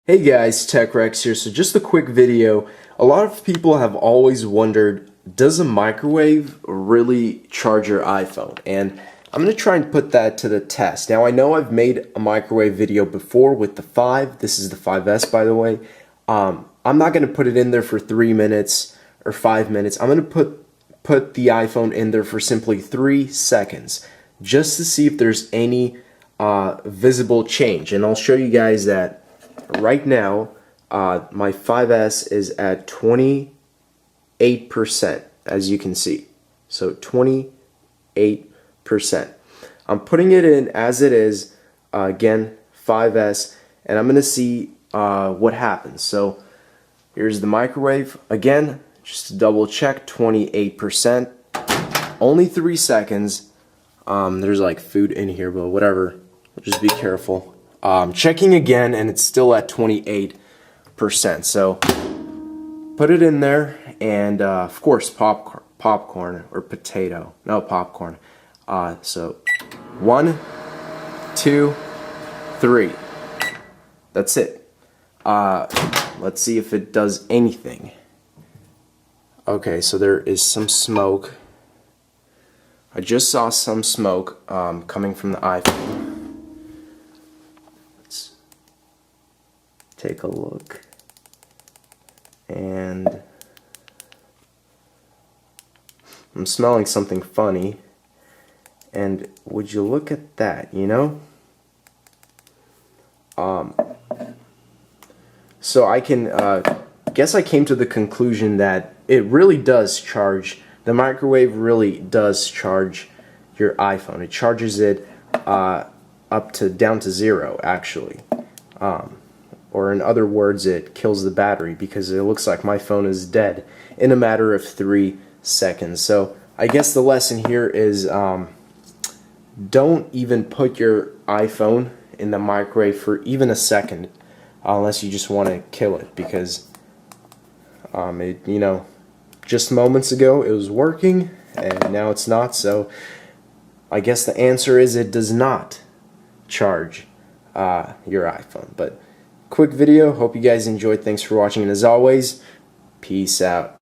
Hey guys, TechRex here. So just a quick video. A lot of people have always wondered, does a microwave really charge your iPhone? And I'm going to try and put that to the test. Now I know I've made a microwave video before with the 5. This is the 5S, by the way. I'm not going to put it in there for 3 minutes or 5 minutes. I'm going to put the iPhone in there for simply 3 seconds just to see if there's any visible change. And I'll show you guys that right now, my 5S is at 28%, as you can see. So 28%. I'm putting it in as it is, again, 5S, and I'm going to see what happens. So here's the microwave. Again, just to double check, 28%. Only 3 seconds. There's like food in here, but whatever. Just be careful. Checking again, and it's still at 28%. So put it in there, and of course popcorn or potato. No, popcorn. So 1, 2, 3. That's it. Let's see if it does anything. Okay, so there is some smoke. I just saw some smoke coming from the iPhone. Take a look, and I'm smelling something funny, and would you look at that, you know? So I can guess I came to the conclusion that it really does charge, the microwave really does charge your iPhone. It charges it down to 0 actually. Or in other words, it kills the battery, because it looks like my phone is dead in a matter of 3 seconds. So I guess the lesson here is don't even put your iPhone in the microwave for even a second unless you just want to kill it, because just moments ago it was working and now it's not. So I guess the answer is it does not charge your iPhone. But quick video, hope you guys enjoyed. Thanks for watching, and as always, peace out.